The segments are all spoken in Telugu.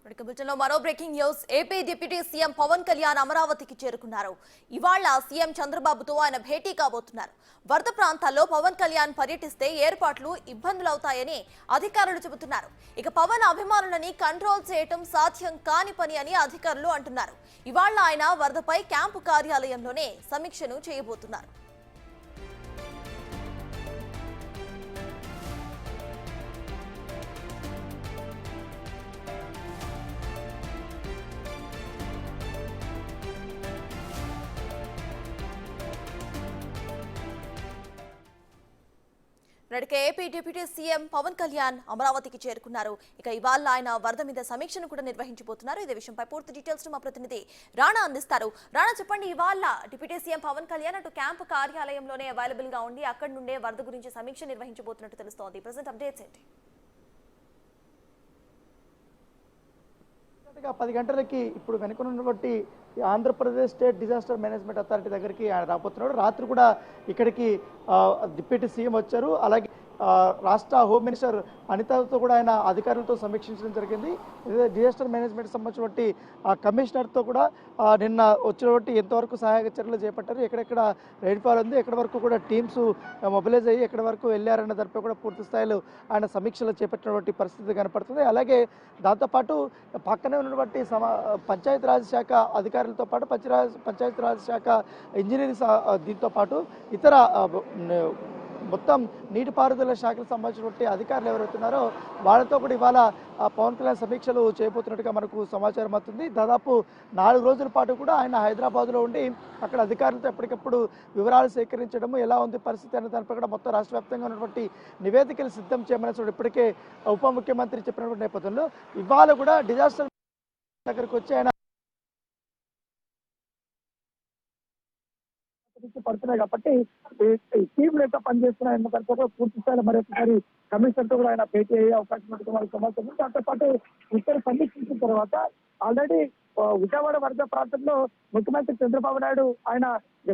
మరో breaking news. AP deputy CM Pawan Kalyan అమరావతికి చేరుకున్నారు. ఇవాళ సీఎం చంద్రబాబుతో ఆయన భేటీ కాబోతున్నారు. వరద ప్రాంతాల్లో పవన్ కళ్యాణ్ పర్యటిస్తే ఏర్పాట్లు ఇబ్బందులవుతాయని అధికారులు చెబుతున్నారు. ఇక పవన్ అభిమానులని కంట్రోల్ చేయటం సాధ్యం కాని పని అని అధికారులు అంటున్నారు. ఇవాళ ఆయన వరదపై క్యాంపు కార్యాలయంలోనే సమీక్షను చేయబోతున్నారు. AP deputy CM Pawan Kalyan అమరావతికి చేరుకున్నారు. ఇక ఇవాళ ఆయన వరద మీద సమీక్షను కూడా నిర్వహించబోతున్నారు. ఇదే విషయంపై పూర్తి డీటెయిల్స్ మా ప్రతినిధి రాణా అందిస్తారు. రాణా, చెప్పండి, ఇవాళ డిప్యూటీ సీఎం పవన్ కళ్యాణ్ అటు క్యాంపు కార్యాలయంలోనే అవైలబుల్ గా ఉండి అక్కడి నుండే వరద గురించి సమీక్ష నిర్వహించబోతున్నట్టు తెలుస్తోంది. ప్రెజెంట్ అప్డేట్స్ ఏంటి? 10 గంటలకి ఇప్పుడు వెనుకనున్నటువంటి Andhra Pradesh state disaster management authority దగ్గరికి ఆయన రాబోతున్నాడు. రాత్రి కూడా ఇక్కడికి డిప్యూటీ సీఎం వచ్చారు. అలాగే రాష్ట్ర హోమ్ మినిస్టర్ అనితతో కూడా ఆయన అధికారులతో సమీక్షించడం జరిగింది. డిజాస్టర్ మేనేజ్మెంట్ సంబంధించినటువంటి కమిషనర్తో కూడా నిన్న వచ్చినటువంటి ఎంతవరకు సహాయక చర్యలు చేపట్టారు, ఎక్కడెక్కడ రైన్ఫాల్ ఉంది, ఎక్కడి వరకు కూడా టీమ్స్ మొబిలైజ్ అయ్యి ఎక్కడి వరకు వెళ్ళారన్న దానిపై కూడా పూర్తి స్థాయిలో ఆయన సమీక్షలు చేపట్టినటువంటి పరిస్థితి కనపడుతుంది. అలాగే దాంతోపాటు పక్కనే ఉన్నటువంటి పంచాయతీరాజ్ శాఖ అధికారులతో పాటు పంచాయతీరాజ్ శాఖ ఇంజనీరింగ్ దీంతో పాటు ఇతర మొత్తం నీటిపారుదల శాఖకు సంబంధించినటువంటి అధికారులు ఎవరైతున్నారో వాళ్ళతో కూడా ఇవాళ పవన్ కళ్యాణ్ సమీక్షలు చేయబోతున్నట్టుగా మనకు సమాచారం అవుతుంది. దాదాపు 4 రోజుల పాటు కూడా ఆయన హైదరాబాద్లో ఉండి అక్కడ అధికారులతో ఎప్పటికప్పుడు వివరాలు సేకరించడము, ఎలా ఉంది పరిస్థితి అనే దానిపై కూడా మొత్తం రాష్ట్ర వ్యాప్తంగా ఉన్నటువంటి నివేదికలు సిద్ధం చేయమని ఇప్పటికే ఉప ముఖ్యమంత్రి చెప్పినటువంటి నేపథ్యంలో ఇవాళ కూడా డిజాస్టర్ దగ్గరికి వచ్చి ఆయన పడుతున్నాయి కాబట్టి టీంలు ఎంత పనిచేస్తున్నాయి అన్న పూర్తి స్థాయిలో మరొకసారి కమిషనర్ తో కూడా ఆయన భేటీ అయ్యే అవకాశం ఉంటుంది మనకు సమాచారం. దాంతో పాటు ఇక్కడ సమీక్షించిన తర్వాత ఆల్రెడీ విజయవాడ వరద ప్రాంతంలో ముఖ్యమంత్రి చంద్రబాబు నాయుడు ఆయన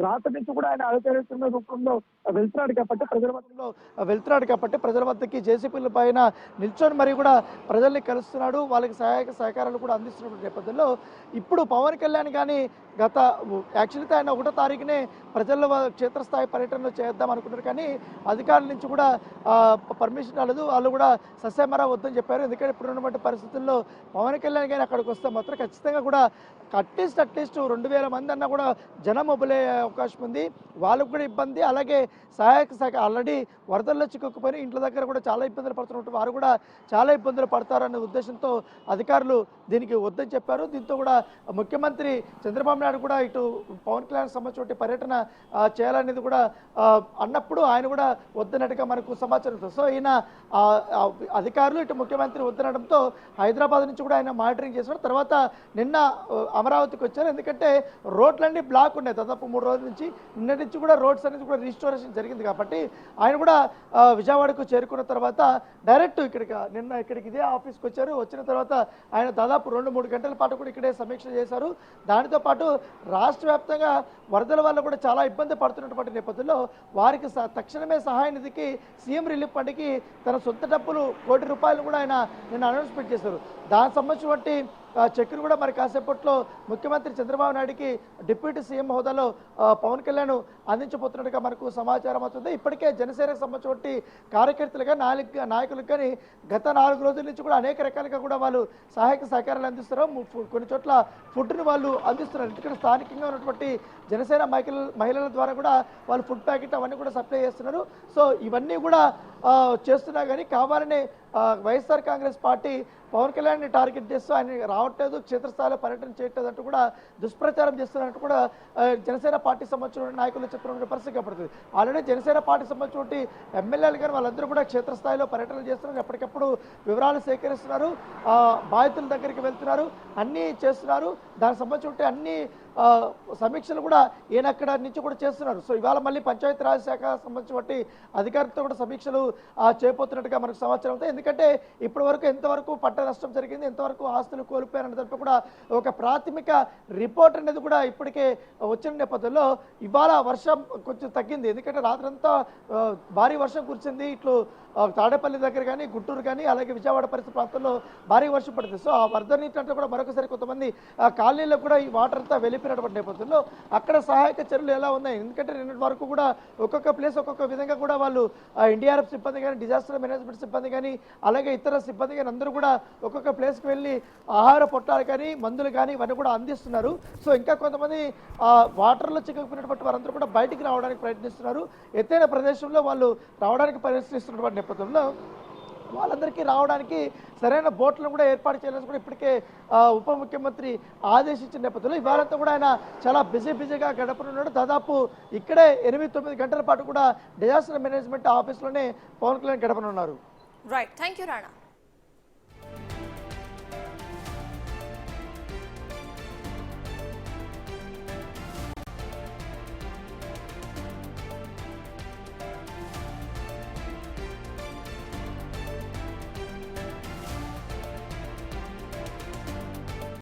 రాత్రి నుంచి కూడా ఆయన ఆలోచన రూపంలో వెళ్తున్నాడు కాబట్టి ప్రజల వద్దకి జేసీపీల పైన నిల్చొని మరి కూడా ప్రజల్ని కలుస్తున్నాడు, వాళ్ళకి సహాయక సహకారాలు కూడా అందిస్తున్న నేపథ్యంలో ఇప్పుడు పవన్ కళ్యాణ్ కానీ యాక్చువల్గా ఆయన 1వ తారీఖునే ప్రజల్లో క్షేత్రస్థాయి పర్యటనలు చేద్దాం అనుకున్నారు. కానీ అధికారుల నుంచి కూడా పర్మిషన్ రాలేదు, వాళ్ళు కూడా సస్యమరా వద్దని చెప్పారు. ఎందుకంటే ఇప్పుడున్నటువంటి పరిస్థితుల్లో పవన్ కళ్యాణ్ కానీ అక్కడికి వస్తే మాత్రం ఖచ్చితంగా కూడా అట్లీస్ట్ 2000 మంది అన్నా కూడా జనం మొబైలయ్యే అవకాశం ఉంది, వాళ్ళకు కూడా ఇబ్బంది. అలాగే సహాయక శాఖ ఆల్రెడీ వరదల్లో చిక్కుకుపోయి ఇంట్ల దగ్గర కూడా చాలా ఇబ్బందులు పడుతున్నట్టు వారు కూడా చాలా ఇబ్బందులు పడతారనే ఉద్దేశంతో అధికారులు దీనికి వద్దని చెప్పారు. దీంతో కూడా ముఖ్యమంత్రి చంద్రబాబు నాయుడు కూడా ఇటు పవన్ కళ్యాణ్ సంబంధించిన పర్యటన చేయాలనేది కూడా అన్నప్పుడు ఆయన కూడా వద్దనట్టుగా మనకు సమాచారం. సో ఈయన అధికారులు ఇటు ముఖ్యమంత్రి వద్దనడంతో హైదరాబాద్ నుంచి కూడా ఆయన మానిటరింగ్ చేశారు. తర్వాత నిన్న అమరావతికి వచ్చారు. ఎందుకంటే రోడ్లన్నీ బ్లాక్ ఉన్నాయి దాదాపు 3 రోజుల నుంచి. నిన్నటి నుంచి కూడా రోడ్స్ అనేది కూడా రిస్టోరేషన్ జరిగింది కాబట్టి ఆయన కూడా విజయవాడకు చేరుకున్న తర్వాత డైరెక్ట్ ఇక్కడికి ఇదే ఆఫీస్కి వచ్చారు. వచ్చిన తర్వాత ఆయన దాదాపు 2-3 గంటల పాటు కూడా ఇక్కడే సమీక్ష చేశారు. దానితో పాటు రాష్ట్ర వ్యాప్తంగా వరదల వల్ల కూడా చాలా ఇబ్బంది పడుతున్నటువంటి నేపథ్యంలో వారికి తక్షణమే సహాయ నిధికి సీఎం రిలీఫ్ ఫండ్కి తన సొంత డబ్బులు ₹1 కోటి కూడా ఆయన నిన్న అనౌన్స్మెంట్ చేశారు. దానికి సంబంధించినటువంటి చెక్కును కూడా మరి కాసేపట్లో ముఖ్యమంత్రి చంద్రబాబు నాయుడికి డిప్యూటీ సీఎం హోదాలో పవన్ కళ్యాణ్ అందించబోతున్నట్టుగా మనకు సమాచారం అవుతుంది. ఇప్పటికే జనసేనకు సంబంధించిన కార్యకర్తలుగా నాయకులకు కానీ గత 4 రోజుల నుంచి కూడా అనేక రకాలుగా కూడా వాళ్ళు సహాయక సహకారాలు అందిస్తారు. కొన్ని చోట్ల ఫుడ్ను వాళ్ళు అందిస్తున్నారు. ఎందుకంటే స్థానికంగా ఉన్నటువంటి జనసేన మహిళల ద్వారా కూడా వాళ్ళు ఫుడ్ ప్యాకెట్ అవన్నీ కూడా సప్లై చేస్తున్నారు. సో ఇవన్నీ కూడా చేస్తున్నా కానీ కావాలని వైఎస్ఆర్ కాంగ్రెస్ పార్టీ పవన్ కళ్యాణ్ని టార్గెట్ చేస్తూ ఆయన రావట్లేదు, క్షేత్రస్థాయిలో పర్యటన చేయట్లేదు అంటూ కూడా దుష్ప్రచారం చేస్తున్నట్టు కూడా జనసేన పార్టీ సంబంధించిన నాయకులు చెప్పిన పరిస్థితి కనపడుతుంది. ఆల్రెడీ జనసేన పార్టీ సంబంధించిన ఎమ్మెల్యేలు కానీ వాళ్ళందరూ కూడా క్షేత్రస్థాయిలో పర్యటనలు చేస్తున్నారు, ఎప్పటికప్పుడు వివరాలు సేకరిస్తున్నారు, బాధితుల దగ్గరికి వెళ్తున్నారు, అన్నీ చేస్తున్నారు. దానికి సంబంధించిన అన్ని సమీక్షలు కూడా ఈయన అక్కడ నుంచి కూడా చేస్తున్నారు. సో ఇవాళ మళ్ళీ పంచాయతీరాజ్ శాఖ సంబంధించి అధికారులతో కూడా సమీక్షలు చేయబోతున్నట్టుగా మనకు సమాచారం అవుతాయి. ఎందుకంటే ఇప్పటి వరకు ఎంతవరకు పంట నష్టం జరిగింది, ఎంతవరకు ఆస్తులు కోల్పోయారనే దానిపై కూడా ఒక ప్రాథమిక రిపోర్ట్ అనేది కూడా ఇప్పటికే వచ్చిన నేపథ్యంలో ఇవాళ వర్షం కొంచెం తగ్గింది. ఎందుకంటే రాత్రంతా భారీ వర్షం కురిసింది. ఇట్లు తాడేపల్లి దగ్గర కానీ, గుంటూరు కానీ, అలాగే విజయవాడ పరిసర ప్రాంతాల్లో భారీ వర్షం పడుతుంది. సో ఆ వరద నీటి అంటే కూడా మరొకసారి కొంతమంది కాలనీలో కూడా ఈ వాటర్ అంతా వెళ్ళిపోయినటువంటి నేపథ్యంలో అక్కడ సహాయక చర్యలు ఎలా ఉన్నాయి, ఎందుకంటే నిన్నటి వరకు కూడా ఒక్కొక్క ప్లేస్ ఒక్కొక్క విధంగా కూడా వాళ్ళు ఎన్డీఆర్ఎఫ్ సిబ్బంది కానీ, డిజాస్టర్ మేనేజ్మెంట్ సిబ్బంది కానీ, అలాగే ఇతర సిబ్బంది కానీ అందరూ కూడా ఒక్కొక్క ప్లేస్కి వెళ్ళి ఆహార పొట్లాలు కానీ, మందులు కానీ ఇవన్నీ కూడా అందిస్తున్నారు. సో ఇంకా కొంతమంది వాటర్లో చిక్కుకున్నటువంటి వారందరూ కూడా బయటికి రావడానికి ప్రయత్నిస్తున్నారు. ఎత్తైన ప్రదేశంలో వాళ్ళు రావడానికి ప్రయత్నిస్తున్నటువంటి నేపథ్యంలో వాళ్ళందరికీ రావడానికి సరైన బోట్లను కూడా ఏర్పాటు చేయాలని కూడా ఇప్పటికే ఉప ముఖ్యమంత్రి ఆదేశించిన నేపథ్యంలో ఇవాళంతా కూడా ఆయన చాలా బిజీగా గడపనున్నాడు. దాదాపు ఇక్కడే 8-9 గంటల పాటు కూడా డిజాస్టర్ మేనేజ్మెంట్ ఆఫీస్లోనే పవన్ కళ్యాణ్ గడపనున్నారు. Right, thank you Rana.